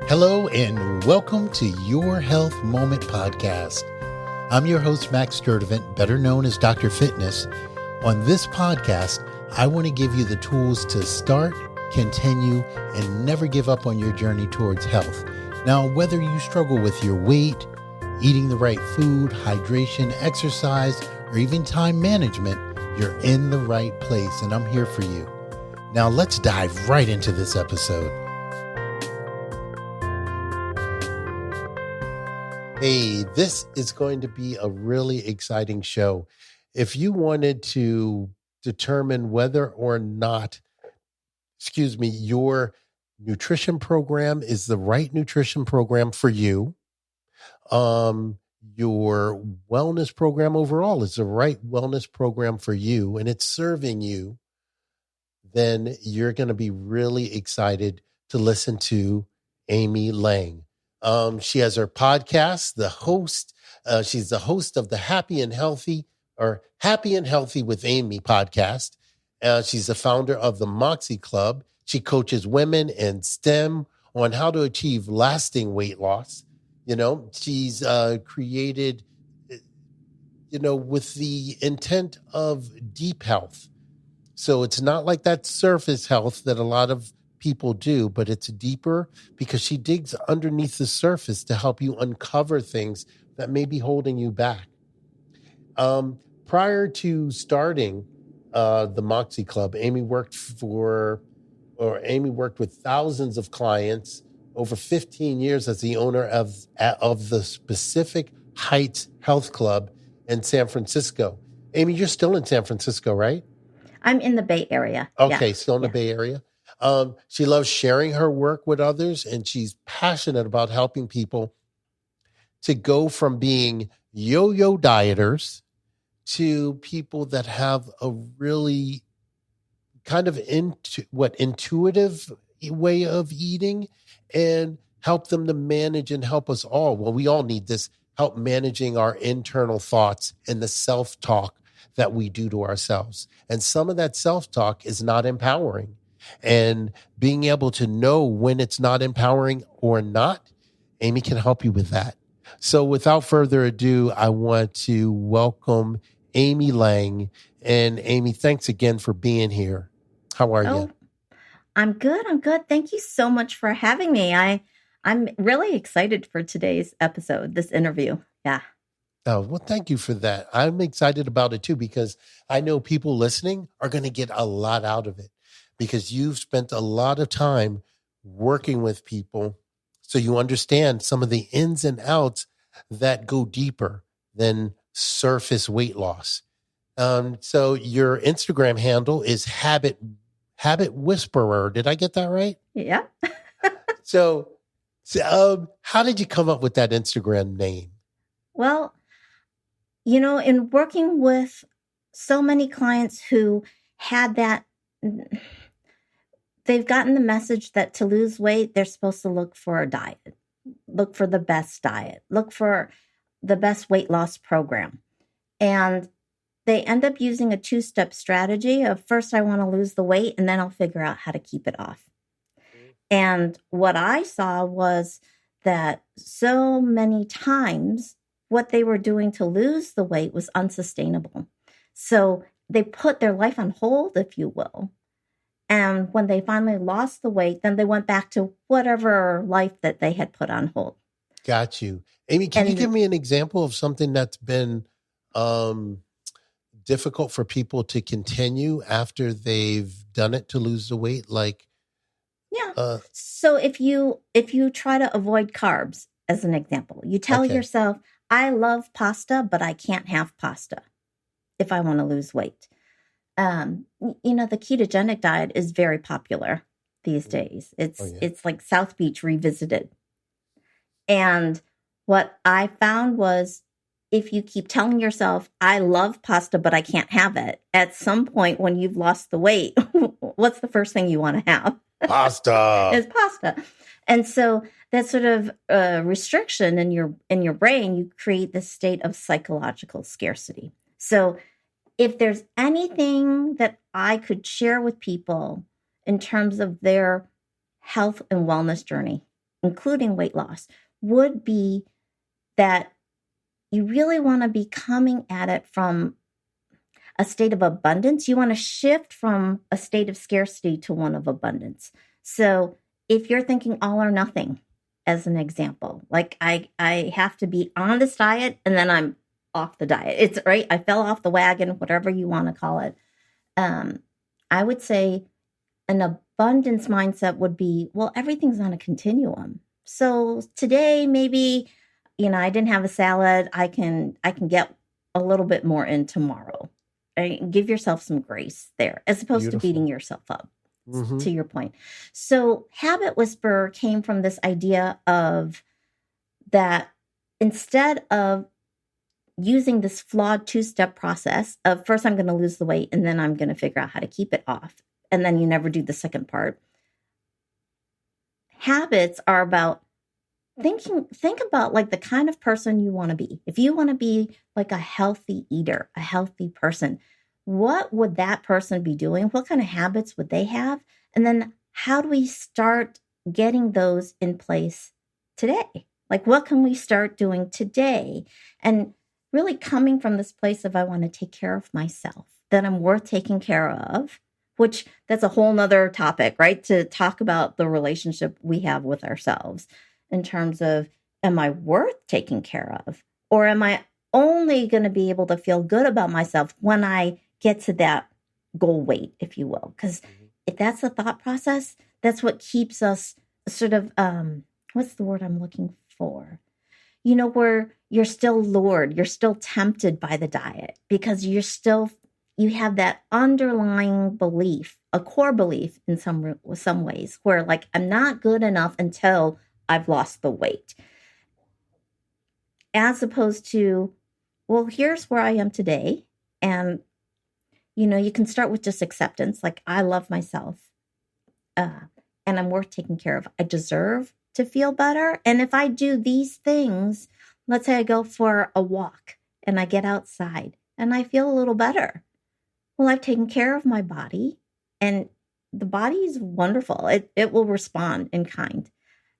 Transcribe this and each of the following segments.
Hello and welcome to Your Health Moment podcast. I'm your host, Max Sturdivant, better known as Dr. Fitness. On this podcast, I want to give you the tools to start, continue, and never give up on your journey towards health. Now, whether you struggle with your weight, eating the right food, hydration, exercise, or even time management, you're in the right place, and I'm here for you. Now, let's dive right into this episode. Hey, this is going to be a really exciting show. If you wanted to determine whether or not, your nutrition program is the right nutrition program for you, your wellness program overall is the right wellness program for you, and it's serving you, then you're going to be really excited to listen to Amy Lang. She has her podcast, she's the host of the Happy and Healthy with Amy podcast. She's the founder of the Moxie Club. She coaches women in STEM on how to achieve lasting weight loss. She's created, with the intent of deep health. So it's not like that surface health that a lot of people do, but it's deeper because she digs underneath the surface to help you uncover things that may be holding you back. Prior to starting the Moxie Club, Amy worked with thousands of clients over 15 years as the owner of the Pacific Heights Health Club in San Francisco. Amy, you're still in San Francisco, right? I'm in the Bay Area. Okay, still in the Bay Area. She loves sharing her work with others, and she's passionate about helping people to go from being yo-yo dieters to people that have a really kind of intuitive way of eating and help them to manage and help us all. Well, we all need this help managing our internal thoughts and the self-talk that we do to ourselves. And some of that self-talk is not empowering. And being able to know when it's not empowering or not, Amy can help you with that. So without further ado, I want to welcome Amy Lang. And Amy, thanks again for being here. How are you? I'm good. Thank you so much for having me. I'm really excited for today's episode, this interview. Yeah. Oh, well, thank you for that. I'm excited about it too, because I know people listening are going to get a lot out of it. Because you've spent a lot of time working with people, so you understand some of the ins and outs that go deeper than surface weight loss. So your Instagram handle is Habit Whisperer. Did I get that right? Yeah. So how did you come up with that Instagram name? Well, in working with so many clients who had that, they've gotten the message that to lose weight, they're supposed to look for a diet, look for the best diet, look for the best weight loss program. And they end up using a two-step strategy of first, I want to lose the weight, and then I'll figure out how to keep it off. And what I saw was that so many times what they were doing to lose the weight was unsustainable. So they put their life on hold, if you will. And when they finally lost the weight, then they went back to whatever life that they had put on hold. Got you. Amy, can you give me an example of something that's been difficult for people to continue after they've done it to lose the weight? So if you try to avoid carbs, as an example, you tell yourself, I love pasta, but I can't have pasta if I want to lose weight. The ketogenic diet is very popular these days. It's like South Beach revisited. And what I found was if you keep telling yourself, I love pasta, but I can't have it, at some point when you've lost the weight, what's the first thing you want to have? Pasta. It's pasta. And so that sort of restriction in your brain, you create this state of psychological scarcity. So if there's anything that I could share with people in terms of their health and wellness journey, including weight loss, would be that you really want to be coming at it from a state of abundance. You want to shift from a state of scarcity to one of abundance. So if you're thinking all or nothing, as an example, like I have to be on this diet and then I'm off the diet. It's right. I fell off the wagon, whatever you want to call it. I would say an abundance mindset would be, well, everything's on a continuum. So today, maybe, I didn't have a salad. I can get a little bit more in tomorrow. Right? Give yourself some grace there, as opposed to beating yourself up, to your point. So Habit Whisperer came from this idea of that instead of using this flawed 2-step process of first I'm going to lose the weight and then I'm going to figure out how to keep it off, and then you never do the second part. Habits are about think about like the kind of person you want to be. If you want to be like a healthy eater, a healthy person, what would that person be doing? What kind of habits would they have? And then how do we start getting those in place today? Like, what can we start doing today? And really coming from this place of, I want to take care of myself, that I'm worth taking care of, which that's a whole nother topic, right? To talk about the relationship we have with ourselves in terms of, am I worth taking care of? Or am I only going to be able to feel good about myself when I get to that goal weight, if you will? Because if that's the thought process, that's what keeps us sort of, what's the word I'm looking for? Where you're still lured, you're still tempted by the diet because you have that underlying belief, a core belief in some ways, where like, I'm not good enough until I've lost the weight. As opposed to, well, here's where I am today. And, you can start with just acceptance. Like, I love myself and I'm worth taking care of. I deserve to feel better. And if I do these things, let's say I go for a walk and I get outside and I feel a little better. Well, I've taken care of my body, and the body is wonderful. It will respond in kind,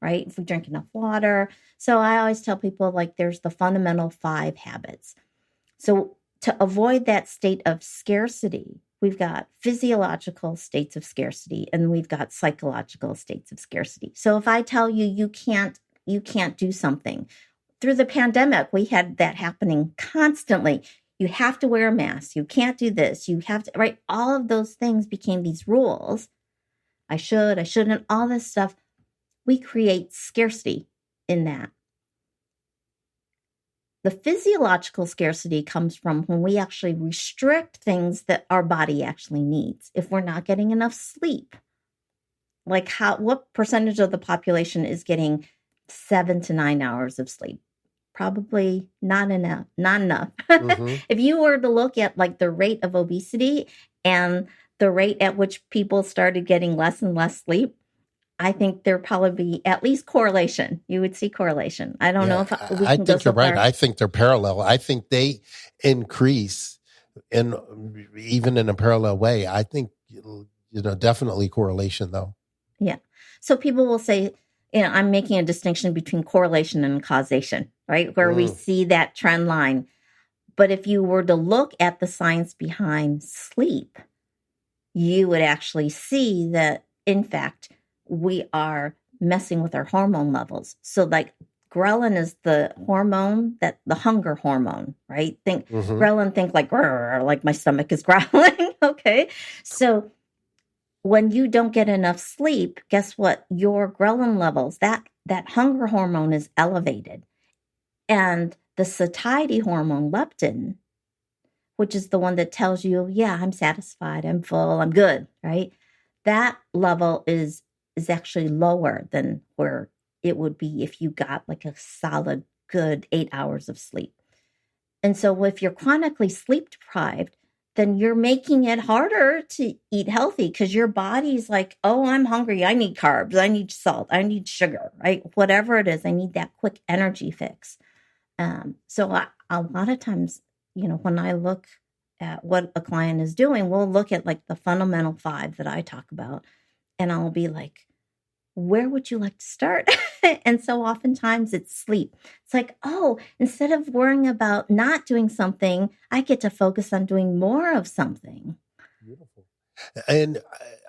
right? If we drink enough water. So I always tell people, like, there's the fundamental 5 habits. So to avoid that state of scarcity, we've got physiological states of scarcity and we've got psychological states of scarcity. So if I tell you, you can't do something, through the pandemic, we had that happening constantly. You have to wear a mask. You can't do this. You have to, right? All of those things became these rules. I shouldn't, all this stuff. We create scarcity in that. The physiological scarcity comes from when we actually restrict things that our body actually needs. If we're not getting enough sleep, like what percentage of the population is getting 7 to 9 hours of sleep? Probably not enough. If you were to look at like the rate of obesity and the rate at which people started getting less and less sleep, I think there probably be at least correlation. You would see correlation. I don't know if we can go so far. Right. I think they're parallel. I think they increase even in a parallel way. I think, definitely correlation though. Yeah. So people will say, I'm making a distinction between correlation and causation, right? Where we see that trend line. But if you were to look at the science behind sleep, you would actually see that, in fact, we are messing with our hormone levels. So like ghrelin is the hormone, the hunger hormone, right? Ghrelin, think like my stomach is growling. Okay. So when you don't get enough sleep, guess what? Your ghrelin levels, that hunger hormone is elevated. And the satiety hormone, leptin, which is the one that tells you, yeah, I'm satisfied, I'm full, I'm good, right? That level is actually lower than where it would be if you got like a solid, good 8 hours of sleep. And so if you're chronically sleep deprived, then you're making it harder to eat healthy because your body's like, oh, I'm hungry. I need carbs. I need salt. I need sugar, right? Whatever it is, I need that quick energy fix. So a lot of times, when I look at what a client is doing, we'll look at like the fundamental 5 that I talk about. And I'll be like, where would you like to start? And so oftentimes it's sleep. It's like, oh, instead of worrying about not doing something, I get to focus on doing more of something. Beautiful. And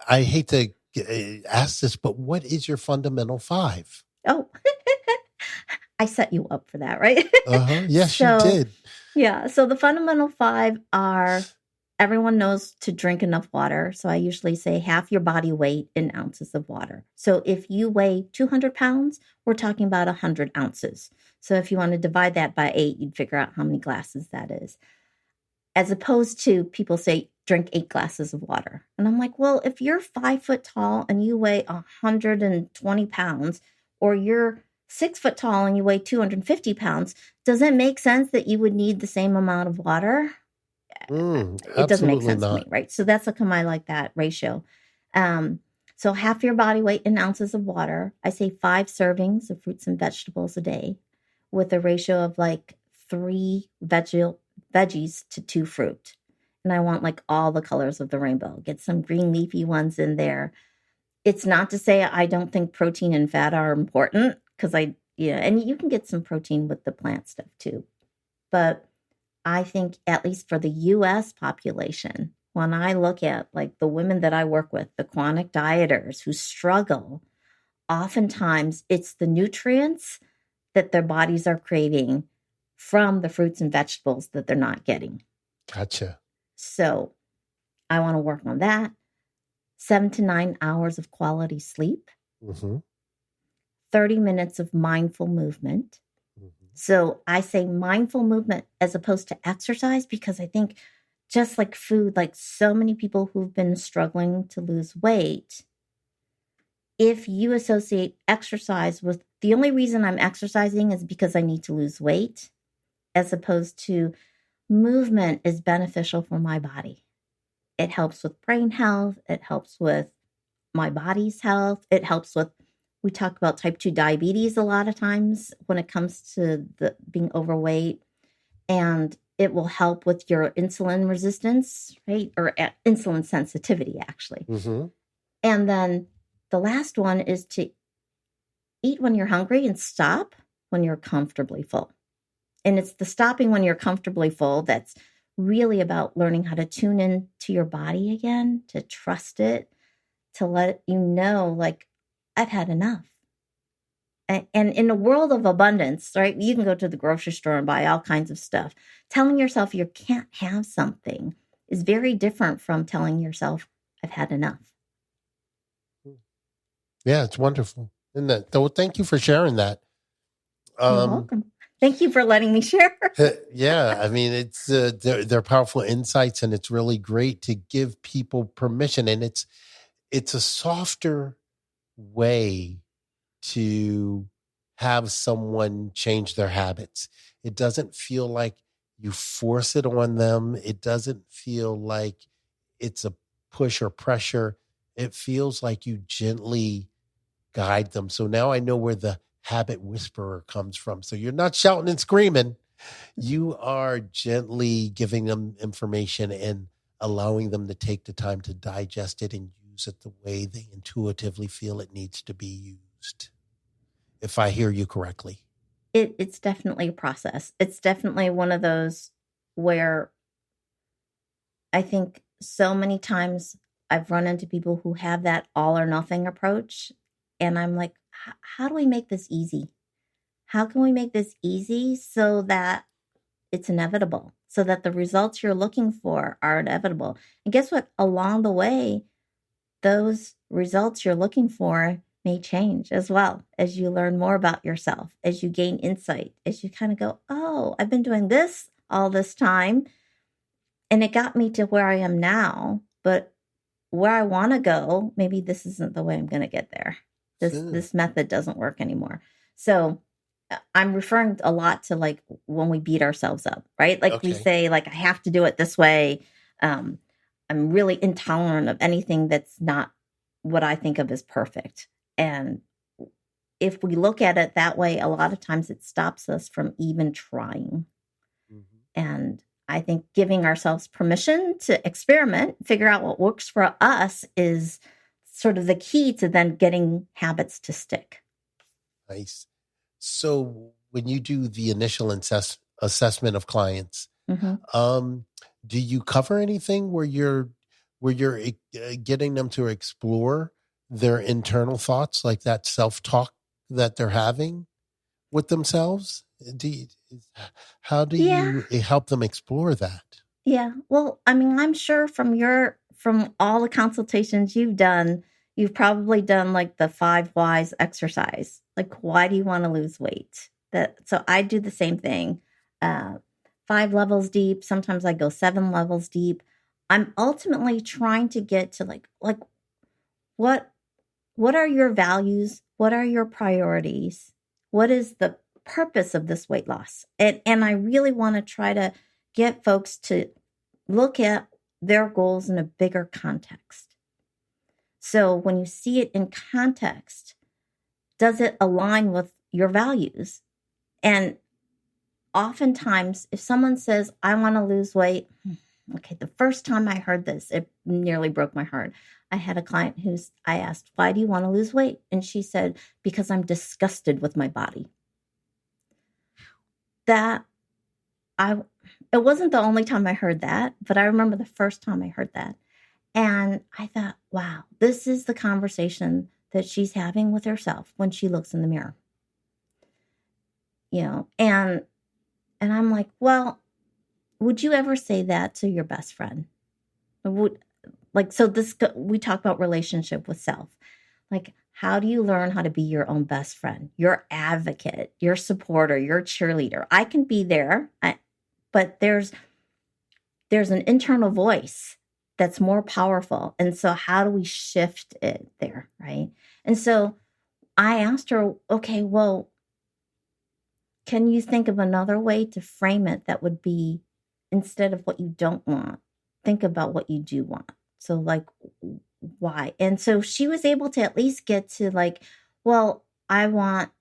I hate to ask this, but what is your fundamental five? Oh, I set you up for that, right? Yes, you So, did. yeah. So the fundamental five are everyone knows to drink enough water. So I usually say half your body weight in ounces of water. So if you weigh 200 pounds, we're talking about 100 ounces. So if you want to divide that by 8, you'd figure out how many glasses that is. As opposed to people say, drink 8 glasses of water. And I'm like, well, if you're 5 foot tall and you weigh 120 pounds, or you're 6 foot tall and you weigh 250 pounds, does it make sense that you would need the same amount of water? It doesn't make Absolutely sense to me, not. right? So that's how I like that ratio. So half your body weight in ounces of water. I say 5 servings of fruits and vegetables a day with a ratio of like 3 veggies to 2 fruit. And I want like all the colors of the rainbow. Get some green leafy ones in there. It's not to say I don't think protein and fat are important, because and you can get some protein with the plant stuff too. But I think at least for the US population, when I look at like the women that I work with, the chronic dieters who struggle, oftentimes it's the nutrients that their bodies are craving from the fruits and vegetables that they're not getting. Gotcha. So I want to work on that. 7 to 9 hours of quality sleep, 30 minutes of mindful movement. So I say mindful movement as opposed to exercise, because I think just like food, like so many people who've been struggling to lose weight, if you associate exercise with the only reason I'm exercising is because I need to lose weight, as opposed to movement is beneficial for my body. It helps with brain health. It helps with my body's health. It helps with, we talk about type 2 diabetes a lot of times when it comes to being overweight, and it will help with your insulin resistance, right? Or insulin sensitivity, actually. And then the last one is to eat when you're hungry and stop when you're comfortably full. And it's the stopping when you're comfortably full that's really about learning how to tune in to your body again, to trust it, to let you know, like, I've had enough. And in a world of abundance, right, you can go to the grocery store and buy all kinds of stuff. Telling yourself you can't have something is very different from telling yourself, I've had enough. Yeah, it's wonderful. Isn't that? Well, thank you for sharing that. You're welcome. Thank you for letting me share. Yeah, I mean, it's they're powerful insights, and it's really great to give people permission, and it's a softer way to have someone change their habits. It doesn't feel like you force it on them. It doesn't feel like it's a push or pressure. It feels like you gently guide them. So now I know where the habit whisperer comes from. So you're not shouting and screaming. You are gently giving them information and allowing them to take the time to digest it and use it the way they intuitively feel it needs to be used. If I hear you correctly. It's definitely a process. It's definitely one of those where I think so many times I've run into people who have that all or nothing approach. And I'm like, how do we make this easy? How can we make this easy so that it's inevitable, so that the results you're looking for are inevitable? And guess what? Along the way, those results you're looking for may change as well as you learn more about yourself, as you gain insight, as you kind of go, oh, I've been doing this all this time, and it got me to where I am now, but where I want to go, maybe this isn't the way I'm going to get there. This method doesn't work anymore. So I'm referring a lot to like when we beat ourselves up, right? Like we say, like, I have to do it this way. I'm really intolerant of anything that's not what I think of as perfect. And if we look at it that way, a lot of times it stops us from even trying. And I think giving ourselves permission to experiment, figure out what works for us is sort of the key to then getting habits to stick. Nice. So when you do the initial assessment of clients, do you cover anything where you're getting them to explore their internal thoughts, like that self-talk that they're having with themselves? How do you help them explore that? Yeah. Well, I mean, I'm sure from all the consultations you've done, you've probably done like the 5 whys exercise. Like, why do you want to lose weight? So I do the same thing. 5 levels deep. Sometimes I go 7 levels deep. I'm ultimately trying to get to like what are your values? What are your priorities? What is the purpose of this weight loss? And I really want to try to get folks to look at their goals in a bigger context. So when you see it in context, does it align with your values? And oftentimes, if someone says, I want to lose weight, okay, the first time I heard this, it nearly broke my heart. I had a client I asked, why do you want to lose weight? And she said, because I'm disgusted with my body. It wasn't the only time I heard that, but I remember the first time I heard that. And I thought, wow, this is the conversation that she's having with herself when she looks in the mirror. And I'm like, well, would you ever say that to your best friend? We talk about relationship with self. Like, how do you learn how to be your own best friend, your advocate, your supporter, your cheerleader? I can be there, but there's an internal voice that's more powerful. And so how do we shift it there, right? And so I asked her, okay, well, can you think of another way to frame it that would be, instead of what you don't want, think about what you do want? So like, why? And so she was able to at least get to like, well, I want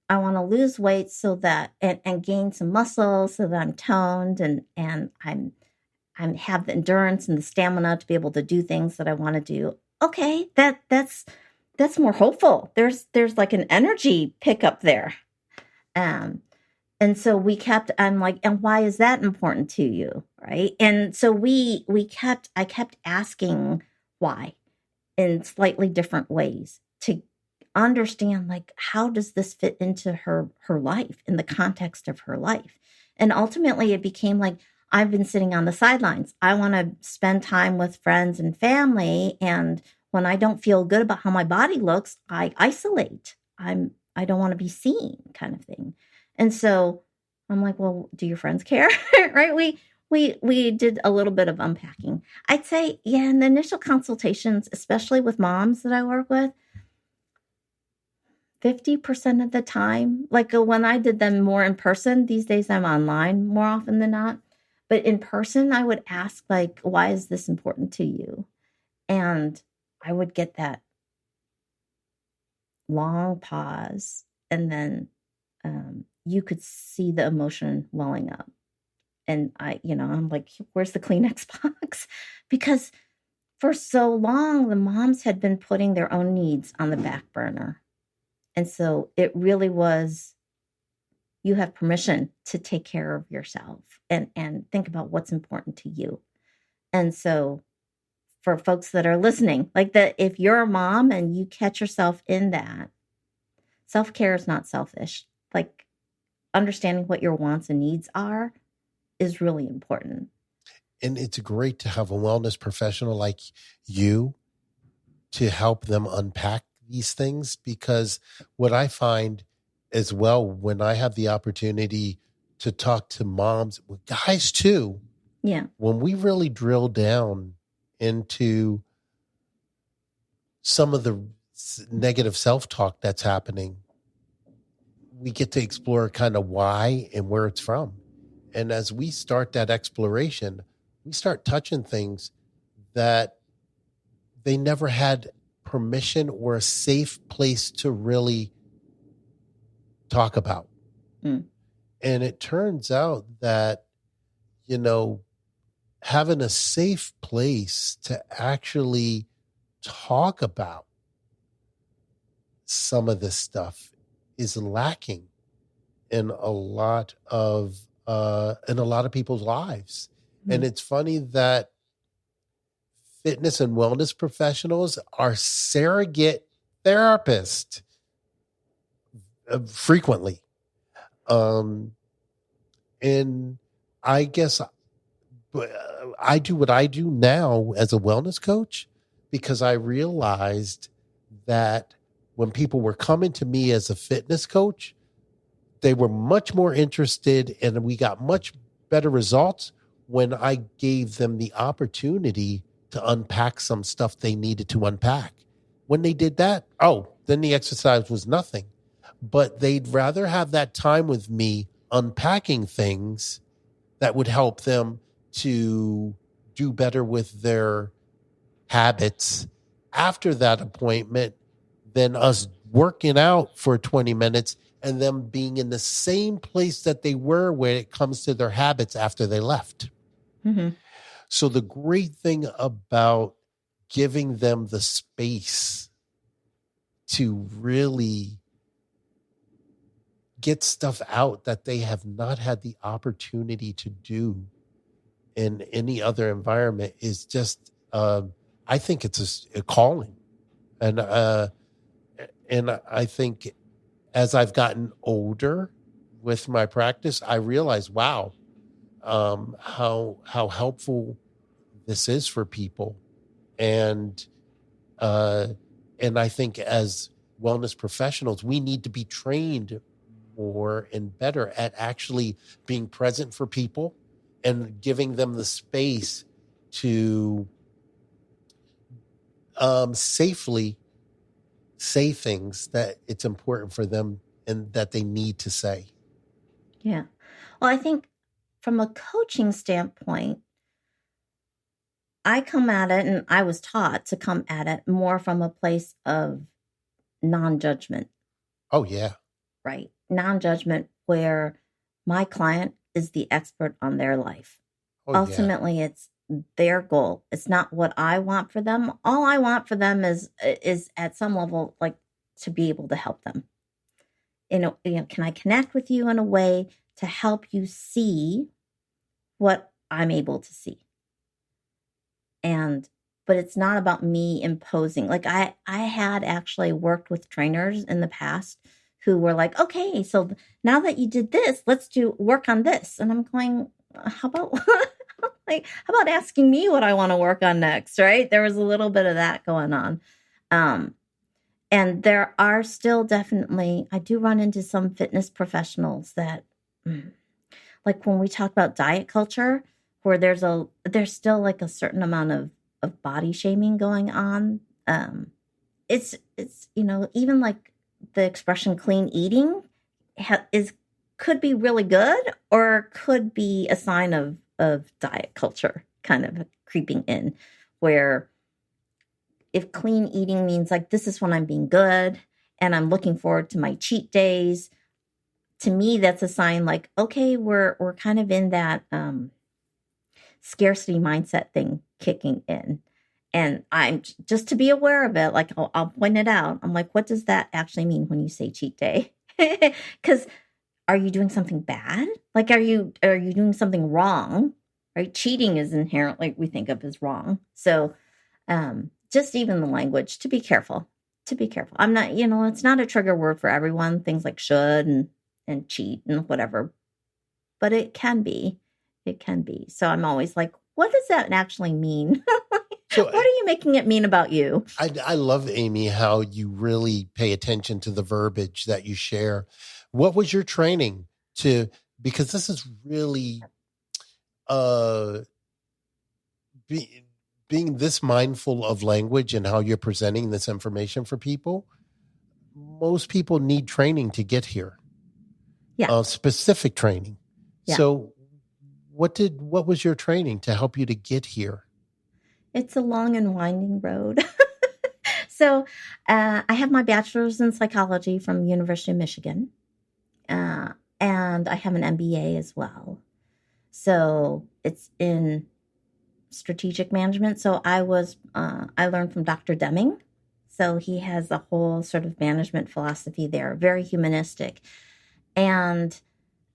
to lose weight so that, and gain some muscle so that I'm toned and I have the endurance and the stamina to be able to do things that I want to do. Okay, that's more hopeful. There's like an energy pickup there. And so I'm like, and why is that important to you? Right. And so I kept asking why in slightly different ways to understand, like, how does this fit into her life, in the context of her life? And ultimately it became like, I've been sitting on the sidelines. I want to spend time with friends and family. And when I don't feel good about how my body looks, I isolate. I don't want to be seen, kind of thing. And so I'm like, well, do your friends care? Right? We did a little bit of unpacking. I'd say, yeah, in the initial consultations, especially with moms that I work with, 50% of the time, like when I did them more in person, these days I'm online more often than not. But in person, I would ask, like, why is this important to you? And I would get that long pause. And then you could see the emotion welling up. And I'm like, where's the Kleenex box? Because for so long, the moms had been putting their own needs on the back burner. And so it really was, you have permission to take care of yourself and think about what's important to you. And so for folks that are listening, like that, if you're a mom and you catch yourself in that, self-care is not selfish. Like, understanding what your wants and needs are is really important. And it's great to have a wellness professional like you to help them unpack these things, because what I find as well, when I have the opportunity to talk to moms, guys too, yeah, when we really drill down into some of the negative self-talk that's happening, we get to explore kind of why and where it's from. And as we start that exploration, we start touching things that they never had permission or a safe place to really talk about. And it turns out that, having a safe place to actually talk about some of this stuff is lacking in a lot of people's lives. And it's funny that fitness and wellness professionals are surrogate therapists frequently. And I guess I do what I do now as a wellness coach because I realized that when people were coming to me as a fitness coach, they were much more interested and we got much better results when I gave them the opportunity to unpack some stuff they needed to unpack. When they did that, then the exercise was nothing. But they'd rather have that time with me unpacking things that would help them to do better with their habits after that appointment than us working out for 20 minutes and them being in the same place that they were when it comes to their habits after they left. Mm-hmm. So the great thing about giving them the space to really get stuff out that they have not had the opportunity to do in any other environment is just, I think it's a calling. And I think as I've gotten older with my practice, I realize, wow, how helpful this is for people. And I think as wellness professionals, we need to be trained more and better at actually being present for people and giving them the space to safely say things that it's important for them and that they need to say. Yeah. Well, I think from a coaching standpoint, I come at it, and I was taught to come at it more from a place of non-judgment. Oh, yeah. Right. Non-judgment, where my client is the expert on their life. Oh, Ultimately, yeah. it's their goal. It's not what I want for them. All I want for them is at some level, like, to be able to help them. Can I connect with you in a way to help you see what I'm able to see? But it's not about me imposing. Like, I had actually worked with trainers in the past who were like, okay, so now that you did this, let's work on this. And I'm going, how about how about asking me what I want to work on next, right? There was a little bit of that going on. And there are still definitely, I do run into some fitness professionals that, like when we talk about diet culture, where there's still like a certain amount of body shaming going on. It's even like the expression clean eating could be really good or could be a sign of diet culture kind of creeping in, where if clean eating means like, this is when I'm being good and I'm looking forward to my cheat days, to me, that's a sign like, okay, we're kind of in that scarcity mindset thing kicking in. And I'm just to be aware of it, like I'll point it out. I'm like, what does that actually mean when you say cheat day? Because are you doing something bad? Like, are you doing something wrong? Right? Cheating is inherently, we think of as wrong. So just even the language, to be careful. I'm not, it's not a trigger word for everyone. Things like should and cheat and whatever, but it can be. So I'm always like, what does that actually mean? So, what are you making it mean about you? I love, Amy, how you really pay attention to the verbiage that you share. What was your training because this is really being this mindful of language and how you're presenting this information for people. Most people need training to get here. Yeah. Specific training. Yeah. So what was your training to help you to get here? It's a long and winding road. So I have my bachelor's in psychology from University of Michigan. And I have an MBA as well. So it's in strategic management. So I learned from Dr. Deming. So he has a whole sort of management philosophy there, very humanistic. And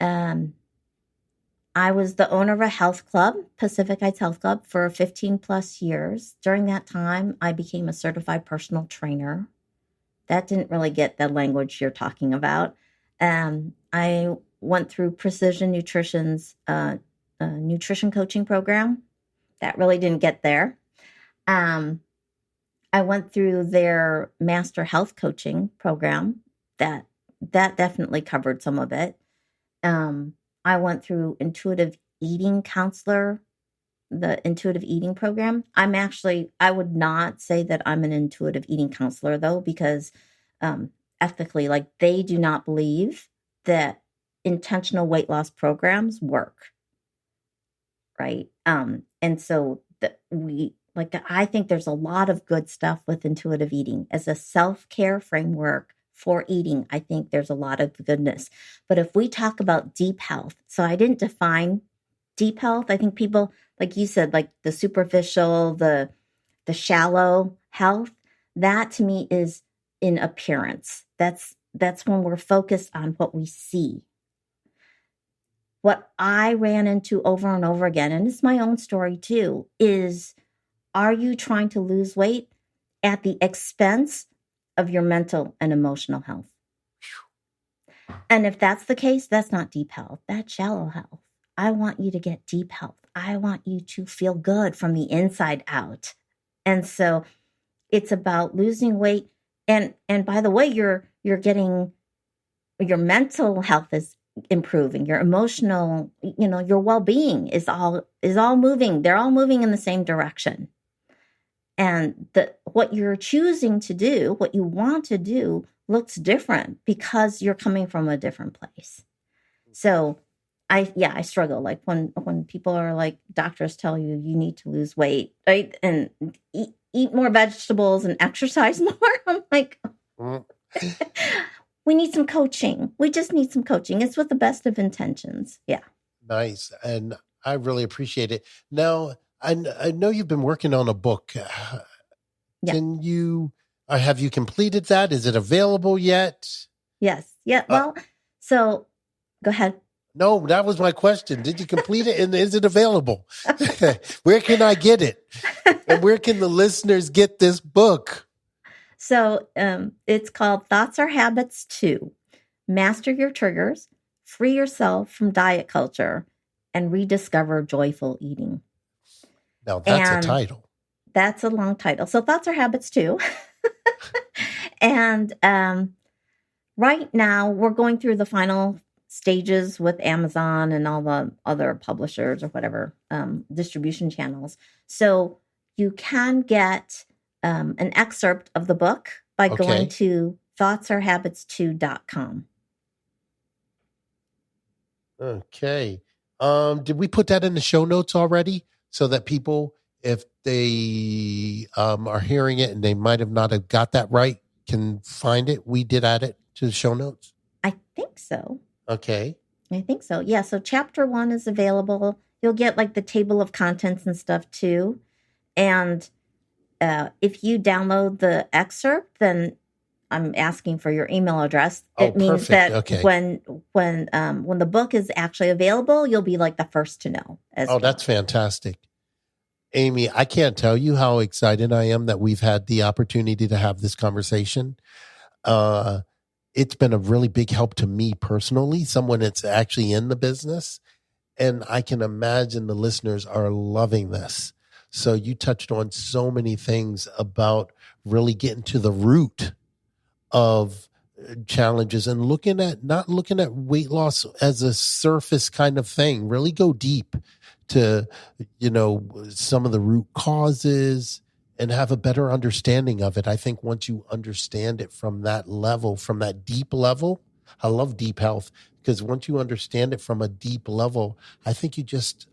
I was the owner of a health club, Pacific Heights Health Club, for 15 plus years. During that time, I became a certified personal trainer. That didn't really get the language you're talking about. I went through Precision Nutrition's nutrition coaching program. That really didn't get there. I went through their master health coaching program. That definitely covered some of it. I went through intuitive eating counselor, the intuitive eating program. I would not say that I'm an intuitive eating counselor though, because ethically, like they do not believe that intentional weight loss programs work. Right. And so I think there's a lot of good stuff with intuitive eating as a self-care framework for eating. I think there's a lot of goodness. But if we talk about deep health, so I didn't define deep health. I think people, like you said, like the superficial, the shallow health, that to me is in appearance. That's when we're focused on what we see. What I ran into over and over again, and it's my own story too, is are you trying to lose weight at the expense of your mental and emotional health? And if that's the case, that's not deep health. That's shallow health. I want you to get deep health. I want you to feel good from the inside out. And so it's about losing weight. And by the way, you're getting, your mental health is improving, your emotional, your well-being is all moving. They're all moving in the same direction. And what you're choosing to do, what you want to do, looks different because you're coming from a different place. So I struggle. Like when people are like, doctors tell you need to lose weight, right? And eat more vegetables and exercise more. I'm like, we need some coaching. We just need some coaching. It's with the best of intentions. Yeah. Nice. And I really appreciate it. Now, I know you've been working on a book. Yeah. Can you, have you completed that? Is it available yet? Yes. Yeah. Well, so go ahead. No, that was my question. Did you complete it? And is it available? Where can I get it? And where can the listeners get this book? So it's called Thoughts Are Habits 2. Master Your Triggers, Free Yourself from Diet Culture, and Rediscover Joyful Eating. Now that's a title. That's a long title. So Thoughts Are Habits 2. And right now we're going through the final stages with Amazon and all the other publishers or whatever distribution channels. So you can get an excerpt of the book by going to thoughtsarhabits2.com. Okay. Did we put that in the show notes already so that people, if they are hearing it and they might have not have got that right, can find it? We did add it to the show notes? I think so. Okay. I think so. Yeah. So chapter 1 is available. You'll get like the table of contents and stuff too. And if you download the excerpt, then I'm asking for your email address. It means that when the book is actually available, you'll be like the first to know. That's fantastic. Amy, I can't tell you how excited I am that we've had the opportunity to have this conversation. It's been a really big help to me personally, someone that's actually in the business. And I can imagine the listeners are loving this. So you touched on so many things about really getting to the root of challenges and not looking at weight loss as a surface kind of thing. Really go deep to, some of the root causes and have a better understanding of it. I think once you understand it from that level, from that deep level, I love deep health because once you understand it from a deep level, I think you just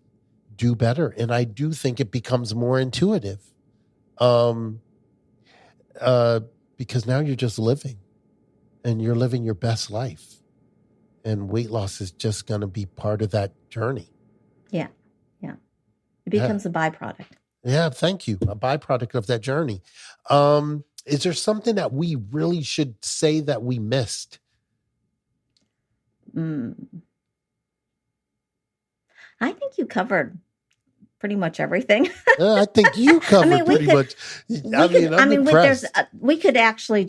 do better. And I do think it becomes more intuitive because now you're just living and you're living your best life. And weight loss is just going to be part of that journey. Yeah. Yeah. It becomes a byproduct. Yeah, thank you. A byproduct of that journey. Is there something that we really should say that we missed? I think you covered pretty much everything. I think you covered much. I'm impressed. We could actually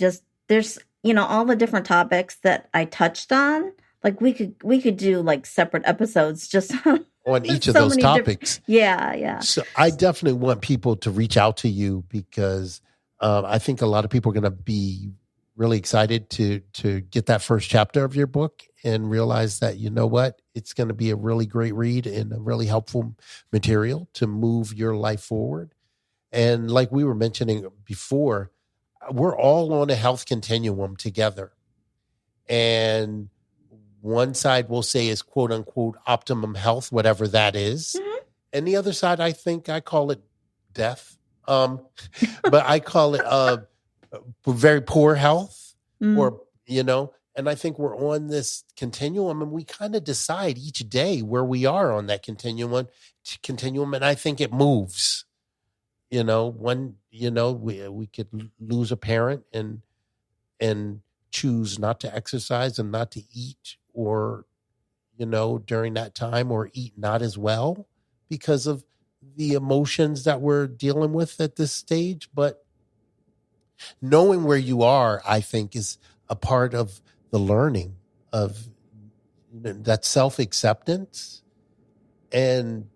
there's all the different topics that I touched on. Like we could do like separate episodes just on each of those topics. Yeah. So I definitely want people to reach out to you because I think a lot of people are going to be really excited to get that first chapter of your book and realize that, you know what, it's going to be a really great read and a really helpful material to move your life forward. And like we were mentioning before, we're all on a health continuum together. And one side we'll say is quote unquote optimum health, whatever that is. Mm-hmm. And the other side, I call it death. But I call it very poor health or, and I think we're on this continuum and we kind of decide each day where we are on that continuum. And I think it moves, we could lose a parent and choose not to exercise and not to eat or, during that time or eat not as well because of the emotions that we're dealing with at this stage. But knowing where you are, I think, is a part of the learning of that self-acceptance. And,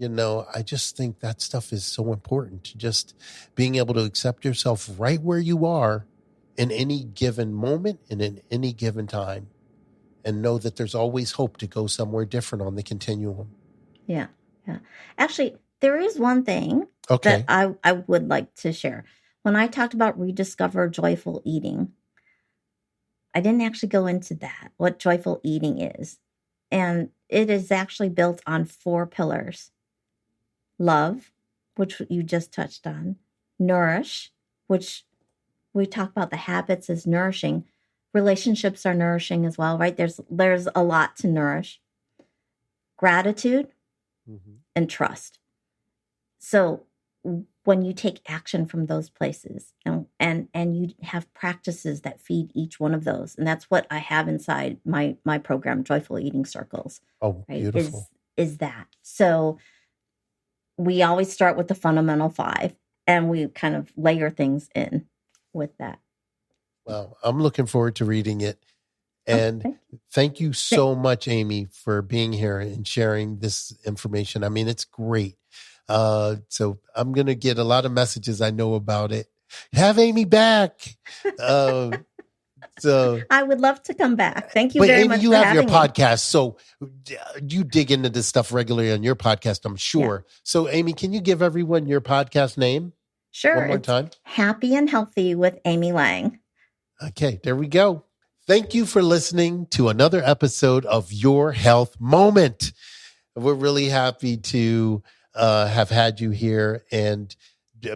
I just think that stuff is so important. Just being able to accept yourself right where you are in any given moment and in any given time. And know that there's always hope to go somewhere different on the continuum. Yeah. Actually, there is one thing that I would like to share. When I talked about rediscover joyful eating, I didn't actually go into that, what joyful eating is. And it is actually built on 4 pillars. Love, which you just touched on. Nourish, which we talk about the habits as nourishing. Relationships are nourishing as well, right? There's a lot to nourish. Gratitude and trust. So when you take action from those places and you have practices that feed each one of those, and that's what I have inside my program, Joyful Eating Circles. Oh, right? Beautiful. Is that. So we always start with the fundamental 5 and we kind of layer things in with that. Well, I'm looking forward to reading it. And thank you so much, Amy, for being here and sharing this information. I mean, it's great. So I'm going to get a lot of messages. I know about it. Have Amy back. So I would love to come back. Thank you very Amy, much. You have your podcast, so you dig into this stuff regularly on your podcast, I'm sure. Yeah. So Amy, can you give everyone your podcast name? Sure. One more time. Happy and Healthy with Amy Lang. Okay, there we go. Thank you for listening to another episode of Your Health Moment. We're really happy to have had you here, and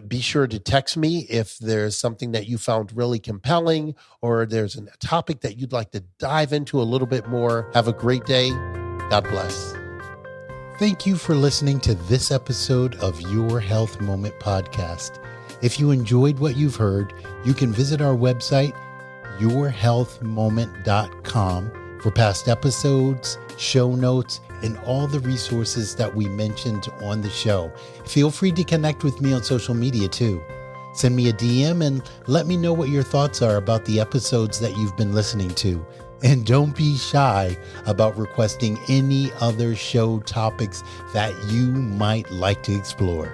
be sure to text me if there's something that you found really compelling or there's a topic that you'd like to dive into a little bit more. Have a great day. God bless. Thank you for listening to this episode of Your Health Moment podcast. If you enjoyed what you've heard, you can visit our website, yourhealthmoment.com, for past episodes, show notes, and all the resources that we mentioned on the show. Feel free to connect with me on social media too. Send me a DM and let me know what your thoughts are about the episodes that you've been listening to. And don't be shy about requesting any other show topics that you might like to explore.